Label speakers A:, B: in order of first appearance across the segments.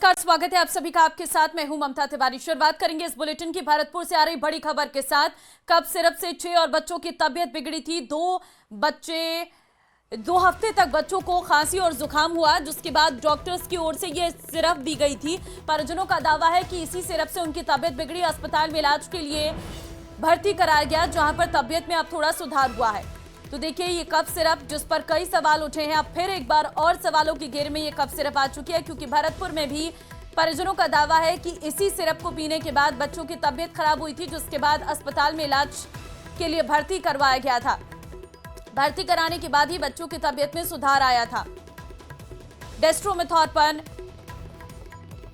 A: नमस्कार, स्वागत है आप सभी का। आपके साथ मैं हूं ममता तिवारी। शुरुआत करेंगे इस बुलेटिन की भरतपुर से आ रही बड़ी खबर के साथ। कफ सिरप से 6 और बच्चों की तबीयत बिगड़ी थी। 2 हफ्ते तक बच्चों को खांसी और जुकाम हुआ, जिसके बाद डॉक्टर्स की ओर से ये सिरप दी गई थी। परिजनों का दावा है कि इसी सिरप से उनकी तबीयत बिगड़ी। अस्पताल में इलाज के लिए भर्ती कराया गया, जहां पर तबीयत में अब थोड़ा सुधार हुआ है। तो देखिए, ये कफ सिरप जिस पर कई सवाल उठे हैं, अब फिर एक बार और सवालों की घेर में ये कफ सिरप आ चुकी है, क्योंकि भरतपुर में भी परिजनों का दावा है कि इसी सिरप को पीने के बाद बच्चों की तबीयत खराब हुई थी, जिसके बाद अस्पताल में इलाज के लिए भर्ती करवाया गया था। भर्ती कराने के बाद ही बच्चों की तबीयत में सुधार आया था। डेस्ट्रोमेथॉर्पन,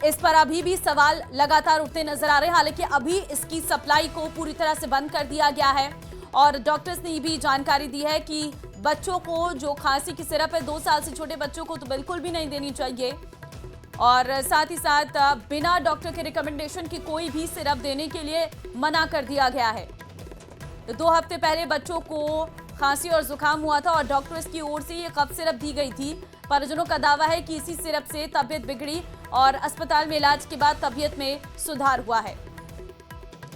A: इस पर अभी भी सवाल लगातार उठते नजर आ रहे हैं। हालांकि अभी इसकी सप्लाई को पूरी तरह से बंद कर दिया गया है और डॉक्टर्स ने भी जानकारी दी है कि बच्चों को जो खांसी की सिरप है, 2 साल से छोटे बच्चों को तो बिल्कुल भी नहीं देनी चाहिए, और साथ ही साथ बिना डॉक्टर के रिकमेंडेशन की कोई भी सिरप देने के लिए मना कर दिया गया है। तो 2 हफ्ते पहले बच्चों को खांसी और जुकाम हुआ था और डॉक्टर्स की ओर से ये कफ सिरप दी गई थी। परिजनों का दावा है कि इसी सिरप से तबीयत बिगड़ी और अस्पताल में इलाज के बाद तबीयत में सुधार हुआ है।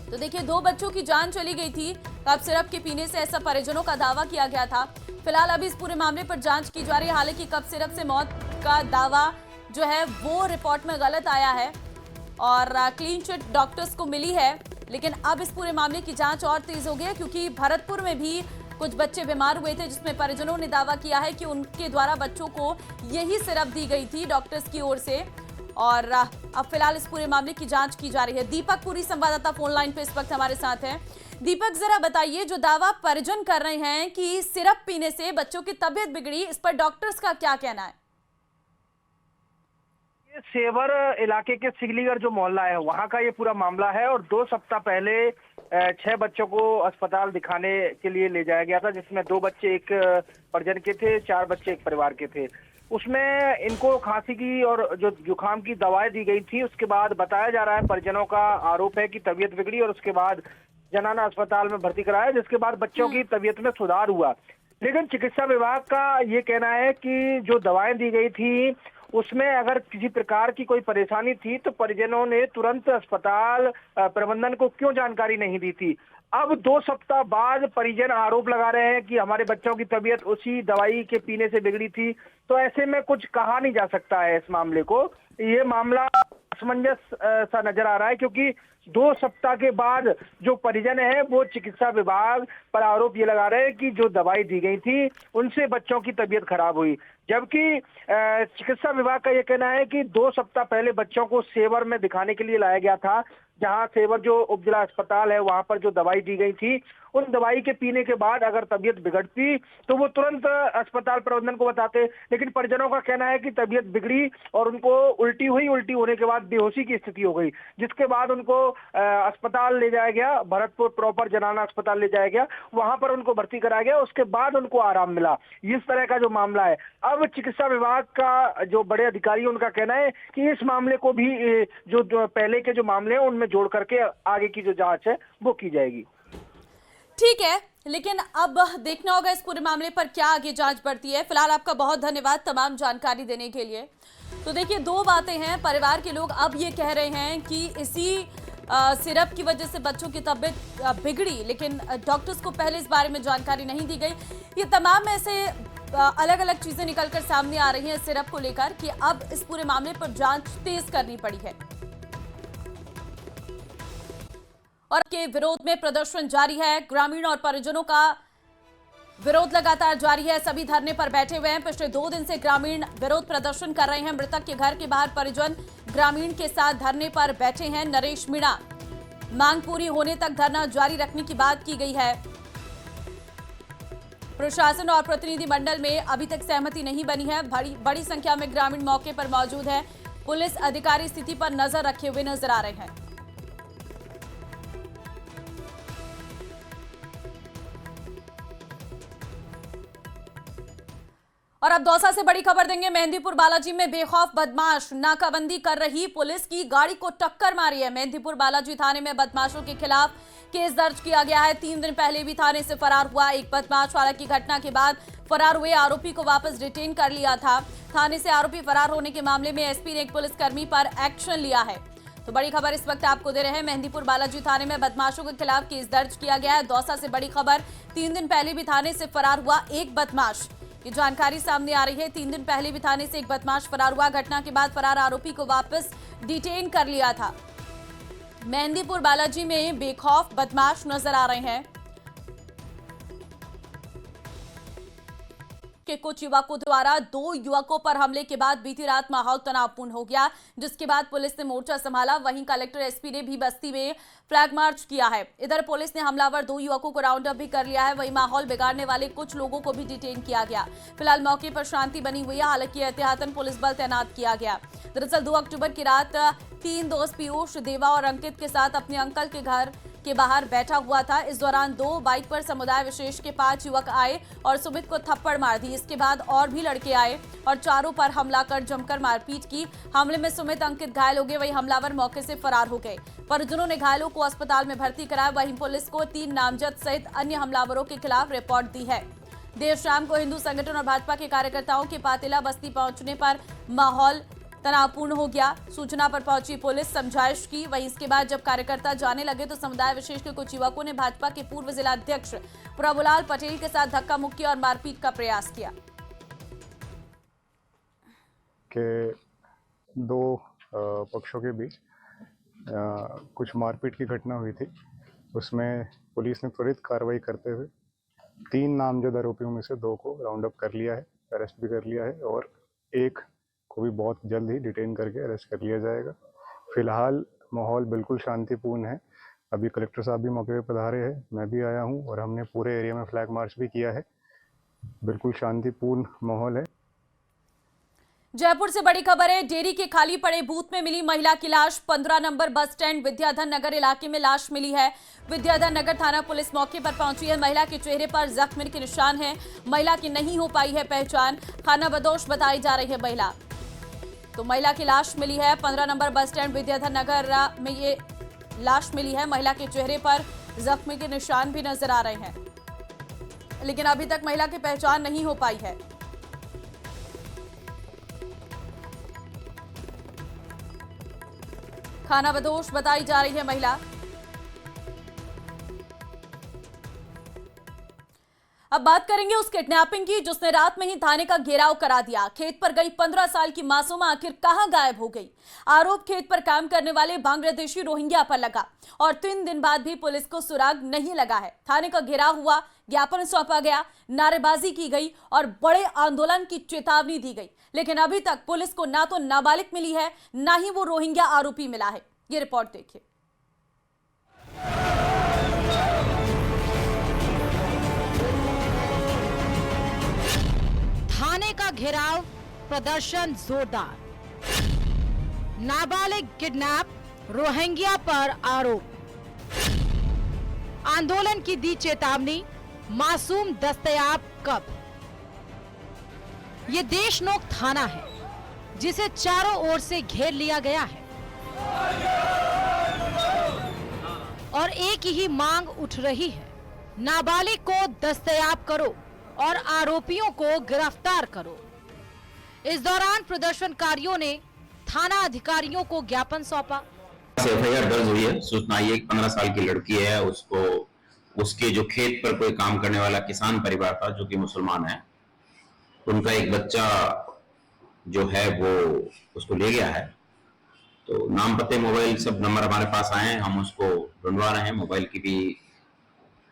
A: तो देखिए, 2 बच्चों की जान चली गई थी कफ सिरप के पीने से, ऐसा परिजनों का दावा किया गया था। फिलहाल अभी इस पूरे मामले पर जांच की जा रही है। हालांकि कफ सिरप से मौत का दावा जो है वो रिपोर्ट में गलत आया है और क्लीन चिट डॉक्टर्स को मिली है, लेकिन अब इस पूरे मामले की जांच और तेज हो गई है, क्योंकि भरतपुर में भी कुछ बच्चे बीमार हुए थे, जिसमें परिजनों ने दावा किया है कि उनके द्वारा बच्चों को यही सिरप दी गई थी डॉक्टर्स की ओर से। और अब फिलहाल इस पूरे मामले की जांच की जा रही है। दीपक पुरी संवाददाता फोन लाइन पे इस वक्त हमारे साथ हैं। दीपक, जरा बताइए, जो दावा परिजन कर रहे हैं कि सिरप पीने से बच्चों की तबीयत बिगड़ी, इस पर डॉक्टर्स का क्या कहना है?
B: सेवर इलाके के सिगलीगढ़ जो मोहल्ला है, वहां का ये पूरा मामला है। और 2 सप्ताह पहले 6 बच्चों को अस्पताल दिखाने के लिए ले जाया गया था, जिसमें 2 बच्चे एक परिजन के थे, 4 बच्चे एक परिवार के थे। उसमें इनको खांसी की और जो जुकाम की दवाएं दी गई थी। उसके बाद बताया जा रहा है, परिजनों का आरोप है कि तबीयत बिगड़ी और उसके बाद जनाना अस्पताल में भर्ती कराया, जिसके बाद बच्चों की तबीयत में सुधार हुआ। लेकिन चिकित्सा विभाग का ये कहना है कि जो दवाएं दी गई थी उसमें अगर किसी प्रकार की कोई परेशानी थी तो परिजनों ने तुरंत अस्पताल प्रबंधन को क्यों जानकारी नहीं दी थी। अब 2 सप्ताह बाद परिजन आरोप लगा रहे हैं कि हमारे बच्चों की तबीयत उसी दवाई के पीने से बिगड़ी थी। तो ऐसे में कुछ कहा नहीं जा सकता है इस मामले को। ये मामला असमंजस सा नजर आ रहा है, क्योंकि 2 सप्ताह के बाद जो परिजन है वो चिकित्सा विभाग पर आरोप ये लगा रहे हैं कि जो दवाई दी गई थी उनसे बच्चों की तबीयत खराब हुई। जबकि चिकित्सा विभाग का ये कहना है कि 2 सप्ताह पहले बच्चों को सेवर में दिखाने के लिए लाया गया था, जहां सेवर जो उपजिला अस्पताल है वहां पर जो दवाई दी गई थी, उन दवाई के पीने के बाद अगर तबीयत बिगड़ती तो वो तुरंत अस्पताल प्रबंधन को बताते। लेकिन परिजनों का कहना है कि तबीयत बिगड़ी और उनको उल्टी हुई, उल्टी होने के बाद बेहोशी की स्थिति हो गई, जिसके बाद उनको अस्पताल ले जाया गया, भरतपुर प्रॉपर जनाना अस्पताल ले जाया गया, वहां पर उनको भर्ती कराया गया। उसके बाद उनको आराम मिला। इस तरह का जो मामला है, अब चिकित्सा विभाग का जो बड़े अधिकारी उनका कहना है कि इस मामले को भी जो पहले के जो मामले हैं उनमें जोड़ करके आगे की जो जांच है वो की जाएगी।
A: ठीक है, लेकिन अब देखना होगा इस पूरे मामले पर क्या आगे जांच बढ़ती है। फिलहाल आपका बहुत धन्यवाद तमाम जानकारी देने के लिए। तो देखिए, 2 बातें हैं। परिवार के लोग अब ये कह रहे हैं कि इसी सिरप की वजह से बच्चों की तबीयत बिगड़ी, लेकिन डॉक्टर्स को पहले इस बारे में जानकारी नहीं दी गई। ये तमाम ऐसे अलग अलग चीजें निकलकर सामने आ रही हैं सिरप को लेकर कि अब इस पूरे मामले पर जांच तेज करनी पड़ी है। और के विरोध में प्रदर्शन जारी है। ग्रामीण और परिजनों का विरोध लगातार जारी है। सभी धरने पर बैठे हुए हैं। पिछले 2 दिन से ग्रामीण विरोध प्रदर्शन कर रहे हैं। मृतक के घर के बाहर परिजन ग्रामीण के साथ धरने पर बैठे हैं। नरेश मीणा, मांग पूरी होने तक धरना जारी रखने की बात की गई है। प्रशासन और प्रतिनिधि मंडल में अभी तक सहमति नहीं बनी है। बड़ी संख्या में ग्रामीण मौके पर मौजूद है। पुलिस अधिकारी स्थिति पर नजर रखे हुए नजर आ रहे हैं। और अब दौसा से बड़ी खबर देंगे। मेहंदीपुर बालाजी में बेखौफ बदमाश नाकाबंदी कर रही पुलिस की गाड़ी को टक्कर मारी है। मेहंदीपुर बालाजी थाने में बदमाशों के खिलाफ केस दर्ज किया गया है। 3 दिन पहले भी थाने से फरार हुआ एक बदमाश। हालांकि घटना के बाद फरार हुए आरोपी को वापस डिटेन कर लिया था। थाने से आरोपी फरार होने के मामले में एसपी ने एक पुलिसकर्मी पर एक्शन लिया है। तो बड़ी खबर इस वक्त आपको दे रहे हैं। मेहंदीपुर बालाजी थाने में बदमाशों के खिलाफ केस दर्ज किया गया है। दौसा से बड़ी खबर, 3 दिन पहले भी थाने से फरार हुआ एक बदमाश, ये जानकारी सामने आ रही है। 3 दिन पहले भी थाने से एक बदमाश फरार हुआ। घटना के बाद फरार आरोपी को वापस डिटेन कर लिया था। मेहंदीपुर बालाजी में बेखौफ बदमाश नजर आ रहे हैं के कुछ युवकों द्वारा 2 युवकों पर हमले के बाद बीती रात माहौल तनावपूर्ण हो गया, जिसके बाद पुलिस ने मोर्चा संभाला। वहीं कलेक्टर एसपी ने भी बस्ती में फ्लैग मार्च किया है। इधर पुलिस ने हमलावर 2 युवकों को राउंड अप भी कर लिया है। वहीं माहौल बिगाड़ने वाले कुछ लोगों को भी डिटेन किया गया। फिलहाल मौके पर शांति बनी हुई है। हालांकि एहतियातन पुलिस बल तैनात किया गया। दरअसल 2 अक्टूबर की रात 3 दोस्त पीयूष, देवा और अंकित के साथ अपने अंकल के घर के बाहर बैठा हुआ था। इस दौरान 2 बाइक पर समुदाय विशेष के 5 युवक आए और सुमित को थप्पड़ मार दी। इसके बाद और भी लड़के आए और चारों पर हमला कर जमकर मारपीट की। हमले में सुमित, अंकित घायल हो गए। वहीं हमलावर मौके से फरार हो गए। परिजनों ने घायलों को अस्पताल में भर्ती कराया। वहीं पुलिस को 3 नामजद सहित अन्य हमलावरों के खिलाफ रिपोर्ट दी है। देर शाम को हिंदू संगठन और भाजपा के कार्यकर्ताओं के पातेला बस्ती पहुंचने पर माहौल तनावपूर्ण हो गया। सूचना पर पहुंची पुलिस समझाइश की। वहीं इसके बाद जब कार्यकर्ता जाने लगे तो समुदाय विशेष के कुछ युवकों ने भाजपा के पूर्व जिला अध्यक्ष प्रभुलाल पटेल के साथ धक्का मुक्की और मारपीट का प्रयास किया।
C: के 2 पक्षों के बीच कुछ मारपीट की घटना हुई थी। उसमें पुलिस ने त्वरित कार्रवाई करते हुए 3 नामजद आरोपियों में से 2 को राउंड अप कर लिया है, अरेस्ट भी कर लिया है और 1 को भी बहुत जल्द ही डिटेन करके अरेस्ट कर लिया जाएगा। फिलहाल माहौल बिल्कुल शांतिपूर्ण है। अभी कलेक्टर साहब भी मौके पर पधारे हैं, मैं भी आया हूं और हमने पूरे एरिया में फ्लैग मार्च भी किया है। बिल्कुल शांतिपूर्ण माहौल है।
A: जयपुर से बड़ी खबर है। डेरी के खाली पड़े बूथ में मिली महिला की लाश। 15 number bus stand Vidyadhar Nagar इलाके में लाश मिली है। विद्याधर नगर थाना पुलिस मौके पर पहुंची है। महिला के चेहरे पर जख्म के निशान हैं। महिला की नहीं हो पाई है पहचान। खानाबदोश बताई जा रही है महिला। तो महिला की लाश मिली है। 15 number bus stand Vidyadhar Nagar में ये लाश मिली है। महिला के चेहरे पर जख्म के निशान भी नजर आ रहे हैं, लेकिन अभी तक महिला की पहचान नहीं हो पाई है। खानाबदोश बताई जा रही है महिला। अब बात करेंगे उस किडनैपिंग की जिसने रात में ही थाने का घेराव करा दिया। खेत पर गई 15 साल की मासूमा आखिर कहां गायब हो गई? आरोप खेत पर काम करने वाले बांग्लादेशी रोहिंग्या पर लगा और 3 दिन बाद भी पुलिस को सुराग नहीं लगा है। थाने का घेराव हुआ, ज्ञापन सौंपा गया, नारेबाजी की गई और बड़े आंदोलन की चेतावनी दी गई, लेकिन अभी तक पुलिस को ना तो नाबालिग मिली है, ना ही वो रोहिंग्या आरोपी मिला है। ये रिपोर्ट देखिए।
D: थाने का घेराव, प्रदर्शन जोरदार। नाबालिग किडनैप, रोहिंग्या पर आरोप। आंदोलन की दी चेतावनी, मासूम दस्तयाब कब? ये देशनोक थाना है जिसे चारों ओर से घेर लिया गया है और एक ही मांग उठ रही है, नाबालिग को दस्तयाब करो और आरोपियों को गिरफ्तार करो। इस दौरान प्रदर्शनकारियों ने थाना अधिकारियों को ज्ञापन सौंपा।
E: एफआईआर दर्ज हुई है। सूचना आई है कि 15 साल की लड़की है, उसको उसके जो खेत पर कोई काम करने वाला किसान परिवार था जो कि मुसलमान है, उनका एक बच्चा जो है वो उसको ले गया है। तो नाम, पते, मोबाइल सब नंबर हमारे पास आए हैं। हम उसको ढूंढवा रहे हैं। मोबाइल की भी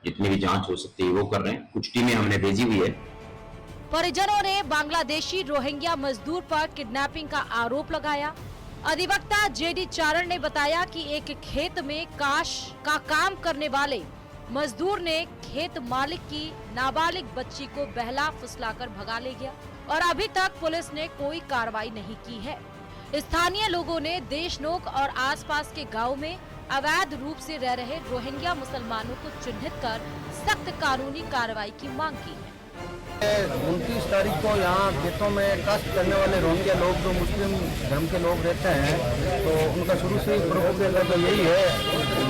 E: जितनी भी जांच हो सकती है वो कर रहे हैं। कुछ टीमें हमने भेजी हुई है।
D: परिजनों ने बांग्लादेशी रोहिंग्या मजदूर पर किडनैपिंग का आरोप लगाया। अधिवक्ता जेडी चारण ने बताया कि एक खेत में काश का काम करने वाले मजदूर ने खेत मालिक की नाबालिग बच्ची को बहला फुसलाकर भगा ले गया और अभी तक पुलिस ने कोई कार्रवाई नहीं की है। स्थानीय लोगों ने देशनोक और आसपास के गांव में अवैध रूप से रह रहे रोहिंग्या मुसलमानों को चिन्हित कर सख्त कानूनी कार्रवाई की मांग की है।
F: 29 तारीख को यहाँ खेतों में काश्त करने वाले रोहिंग्या लोग जो मुस्लिम धर्म के लोग रहते हैं, तो उनका शुरू से ही प्रोपोगेंडा तो यही है,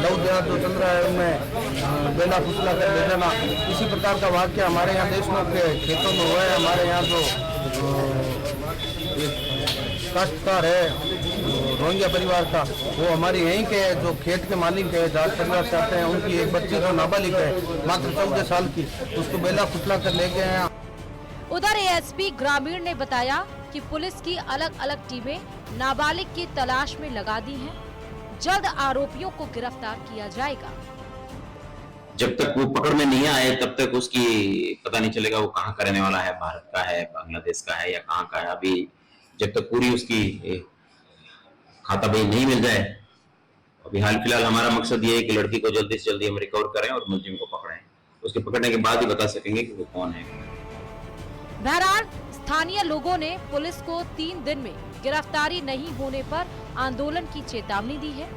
F: लव जिहाद जो चल रहा है उनमें बेला फुसला कर ले जाना। इसी प्रकार का वाक्य हमारे यहाँ देशमुख के खेतों में हुआ है। हमारे यहाँ जो काश्तकार है रोहिंग्या परिवार का, वो हमारे यहीं के जो खेत के मालिक है, जाट परिवार से आते हैं, उनकी एक बच्ची जो नाबालिग है मात्र 14 साल की, उसको बेला फुसला कर ले गए हैं।
D: उधर एएसपी ग्रामीण ने बताया कि पुलिस की अलग अलग टीमें नाबालिग की तलाश में लगा दी हैं। जल्द आरोपियों को गिरफ्तार किया जाएगा।
E: जब तक वो पकड़ में नहीं आए तब तक उसकी पता नहीं चलेगा वो कहाँ का रहने वाला है, भारत का है, बांग्लादेश का है या कहाँ का है। अभी जब तक पूरी उसकी खाता बही नहीं मिल जाए, अभी हाल फिलहाल हमारा मकसद ये है कि लड़की को जल्दी से जल्दी हम रिकवर करें और मुलजिम को पकड़ें। उसके पकड़ने के बाद ही बता सकेंगे कि वो कौन है।
D: बहरहाल स्थानीय लोगों ने पुलिस को 3 दिन में गिरफ्तारी नहीं होने पर आंदोलन की चेतावनी दी है।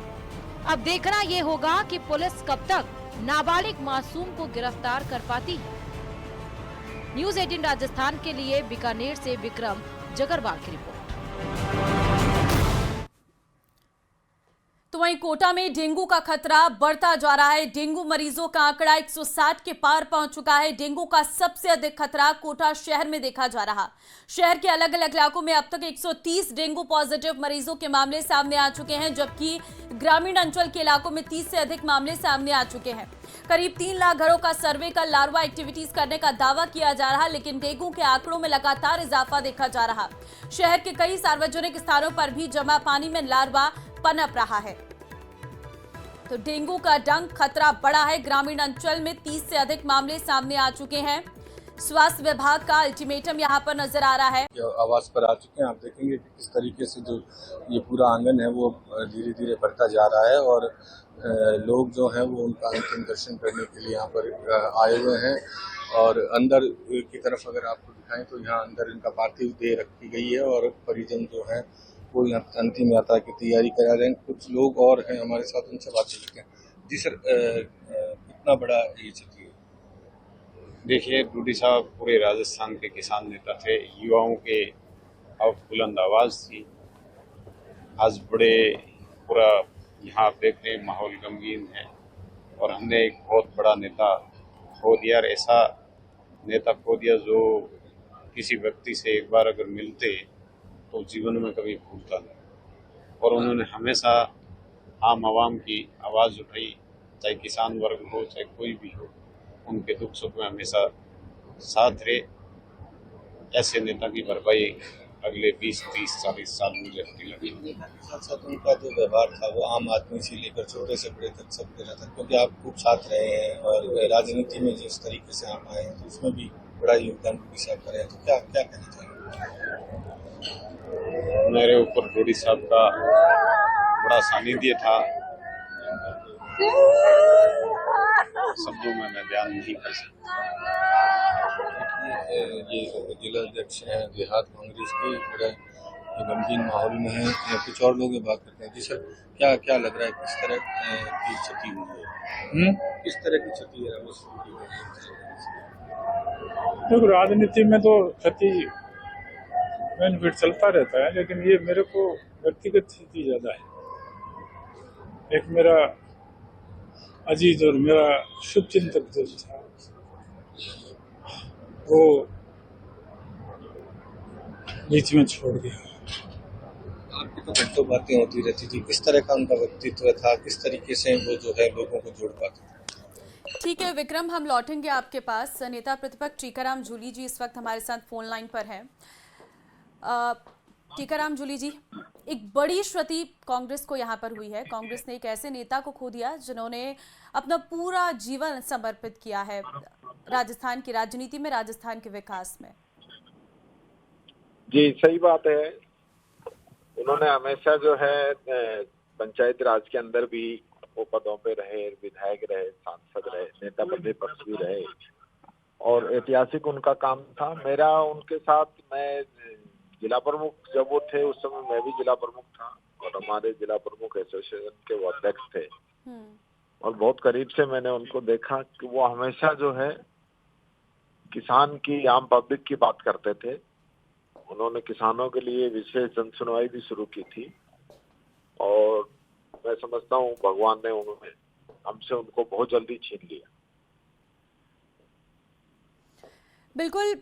D: अब देखना ये होगा कि पुलिस कब तक नाबालिग मासूम को गिरफ्तार कर पाती है। न्यूज़ 18 राजस्थान के लिए बीकानेर से विक्रम जगरवाल की रिपोर्ट।
A: तो वहीं कोटा में डेंगू का खतरा बढ़ता जा रहा है। डेंगू मरीजों का आंकड़ा 160 के पार पहुंच चुका है। डेंगू का सबसे अधिक खतरा कोटा शहर में देखा जा रहा। शहर के अलग अलग इलाकों में अब तक 130 डेंगू पॉजिटिव मरीजों के मामले सामने आ चुके हैं, जबकि ग्रामीण अंचल के इलाकों में 30 से अधिक मामले सामने आ चुके हैं। करीब 3 लाख घरों का सर्वे कर लार्वा एक्टिविटीज करने का दावा किया जा रहा, लेकिन डेंगू के आंकड़ों में लगातार इजाफा देखा जा रहा। शहर के कई सार्वजनिक स्थानों पर भी जमा पानी में लार्वा पनप रहा है। तो डेंगू का डंक खतरा बढ़ा है। ग्रामीण अंचल में 30 से अधिक मामले सामने आ चुके हैं। स्वास्थ्य विभाग का अल्टीमेटम यहां पर नजर आ रहा है।
G: आवास पर आ चुके हैं। आप देखेंगे कि किस तरीके से जो ये पूरा आंगन है वो धीरे धीरे बढ़ता जा रहा है और लोग जो हैं वो उनका अंतिम दर्शन करने के लिए यहाँ पर आए हुए हैं। और अंदर की तरफ अगर आपको दिखाएं तो यहाँ अंदर इनका पार्थिव देह रखी गई है और परिजन जो है वो यहाँ अंतिम यात्रा की तैयारी करा रहे हैं। कुछ लोग और हैं हमारे साथ, उनसे बात करते हैं। जी सर, कितना बड़ा ये क्षति है?
H: देखिए, डूडी साहब पूरे राजस्थान के किसान नेता थे, युवाओं के अब बुलंद आवाज़ थी। आज बड़े पूरा यहाँ आप देख रहे हैं माहौल गमगीन है और हमने एक बहुत बड़ा नेता खो दिया। ऐसा नेता खो दिया जो किसी व्यक्ति से एक बार अगर मिलते तो जीवन में कभी भूलता नहीं। और उन्होंने हमेशा आम आवाम की आवाज़ उठाई, चाहे किसान वर्ग हो चाहे कोई भी हो, उनके दुख सुख में हमेशा साथ रहे। ऐसे नेता की भरपाई अगले 20, 30, 40 साल मुझे अच्छी लगी।
G: साथ उनका जो व्यवहार था वो आम आदमी से लेकर छोटे से बड़े तक सबके रहा था, क्योंकि आप खूब साथ रहे हैं और राजनीति में जिस तरीके से आप आए हैं तो उसमें भी बड़ा योगदान डूडी साहब का रहा है। तो क्या क्या कहना चाहेंगे?
H: मेरे ऊपर डूडी साहब का बड़ा सानिध्य था, शब्दों में मैं बयान नहीं कर सकता।
G: ये जिला अध्यक्ष हैं देहात कांग्रेस के, बड़ा गमगीन माहौल में है। कुछ और लोग बात करते हैं। जी सर, क्या क्या लग रहा है, किस तरह की क्षति हुई है? किस तरह की क्षति है?
I: देखो, राजनीति में तो क्षति बेनिफिट चलता रहता है, लेकिन ये मेरे को व्यक्तिगत क्षति ज्यादा है। एक मेरा अजीज और मेरा शुभचिंतक जो था वो बीच में छोड़ दिया।
G: आपकी तो घंटों बातें होती रहती थी, किस तरह का उनका व्यक्तित्व था, किस तरीके से वो जो है लोगों को जोड़ पाते थे?
A: ठीक है विक्रम, हम लौटेंगे आपके पास। नेता प्रतिपक्ष टीकाराम जूली जी इस वक्त हमारे साथ फोन लाइन पर हैं। टीकाराम जूली जी, एक बड़ी क्षति कांग्रेस को यहाँ पर हुई है। कांग्रेस ने एक ऐसे नेता को खो दिया जिन्होंने अपना पूरा जीवन समर्पित किया है राजस्थान की राजनीति में, राजस्थान के विकास में।
J: जी सही बात है। उन्होंने हमेशा जो है पंचायत राज के अंदर भी वो पदों पे रहे, विधायक रहे, सांसद रहे, नेता प्रतिपक्ष भी रहे और ऐतिहासिक उनका काम था। मेरा उनके साथ, मैं जिला प्रमुख जब वो थे उस समय मैं भी जिला प्रमुख था और हमारे जिला प्रमुख एसोसिएशन के वो अध्यक्ष थे और बहुत करीब से मैंने उनको देखा कि वो हमेशा जो है किसान की, आम पब्लिक की बात करते थे। उन्होंने किसानों के लिए विशेष जन सुनवाई भी शुरू की थी और मैं समझता हूँ भगवान ने उन्होंने हमसे उनको बहुत जल्दी छीन लिया।
A: बिल्कुल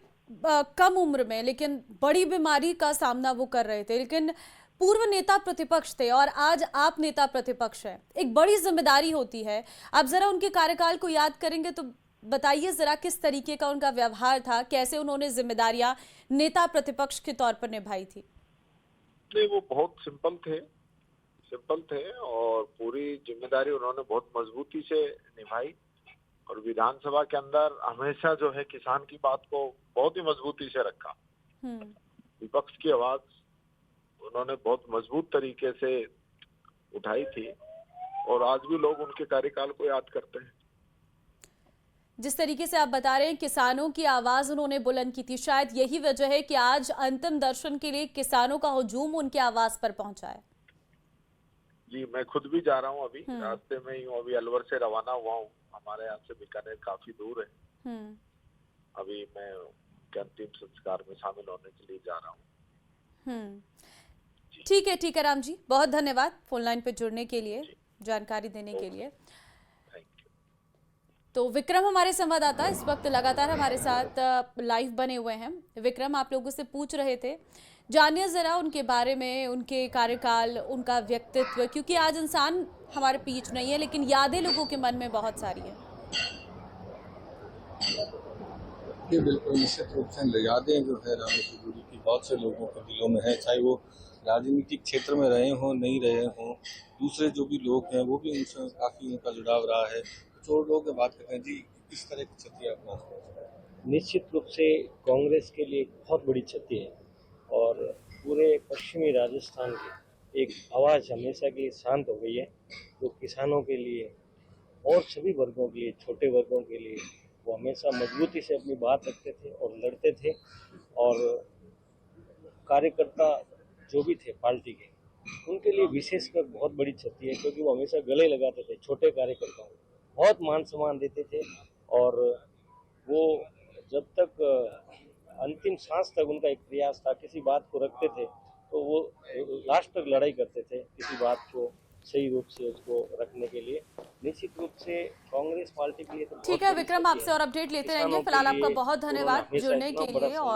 A: कम उम्र में लेकिन बड़ी बीमारी का सामना वो कर रहे थे, लेकिन पूर्व नेता प्रतिपक्ष थे और आज आप नेता प्रतिपक्ष हैं। एक बड़ी जिम्मेदारी होती है। आप जरा उनके कार्यकाल को याद करेंगे तो बताइए जरा किस तरीके का उनका व्यवहार था, कैसे उन्होंने जिम्मेदारियां नेता प्रतिपक्ष के तौर पर निभाई थी।
J: नहीं, वो बहुत सिंपल थे और पूरी जिम्मेदारी उन्होंने बहुत मजबूती से निभाई और विधानसभा के अंदर हमेशा जो है किसान की बात को बहुत ही मजबूती से रखा। विपक्ष की आवाज उन्होंने बहुत मजबूत तरीके से उठाई थी और आज भी लोग उनके कार्यकाल को याद करते हैं।
A: जिस तरीके से आप बता रहे हैं किसानों की आवाज उन्होंने बुलंद की थी, शायद यही वजह है कि आज अंतिम दर्शन के लिए किसानों का हुजूम उनके आवाज पर पहुंचा है।
J: जी, मैं खुद भी जा रहा हूँ, अभी रास्ते में ही हूँ, अभी अलवर से रवाना हुआ हूँ। हमारे यहाँ से बीकानेर काफी दूर है। अभी मैं अंतिम संस्कार में शामिल होने के लिए जा रहा हूँ।
A: ठीक है राम जी, बहुत धन्यवाद फोन लाइन पे जुड़ने के लिए, जानकारी देने के लिए। तो विक्रम हमारे संवाददाता इस वक्त लगातार हमारे साथ लाइव बने हुए हैं। विक्रम, आप लोगों से पूछ रहे थे, जानिए जरा उनके बारे में, उनके कार्यकाल, उनका व्यक्तित्व, क्योंकि आज इंसान हमारे बीच नहीं है लेकिन यादें लोगों के मन में बहुत सारी है।
G: ये बिल्कुल निश्चित रूप से यादें जो है रानी की दूरी की बहुत से लोगों के दिलों में है, चाहे वो राजनीतिक क्षेत्र में रहे हों नहीं रहे हों, दूसरे जो भी लोग हैं वो भी उनसे काफ़ी उनका जुड़ाव रहा है। जो लोग बात करते हैं जी, किस तरह की क्षति आपको?
K: निश्चित रूप से कांग्रेस के लिए बहुत बड़ी क्षति है और पूरे पश्चिमी राजस्थान की एक आवाज़ हमेशा के लिए शांत हो गई है। जो किसानों के लिए और सभी वर्गों के लिए, छोटे वर्गों के लिए, वो हमेशा मजबूती से अपनी बात रखते थे और लड़ते थे और कार्यकर्ता जो भी थे पार्टी के, उनके लिए विशेषकर बहुत बड़ी क्षति है क्योंकि वो हमेशा गले लगाते थे छोटे कार्यकर्ताओं को, बहुत मान सम्मान देते थे और वो जब तक अंतिम सांस तक उनका एक प्रयास था, किसी बात को रखते थे तो वो लास्ट तक लड़ाई करते थे किसी बात को सही रूप से उसको रखने के लिए। निश्चित रूप से कांग्रेस पार्टी के लिए तो
A: ठीक है विक्रम, आपसे और अपडेट लेते रहेंगे। फिलहाल आपका बहुत धन्यवाद जुड़ने के लिए। और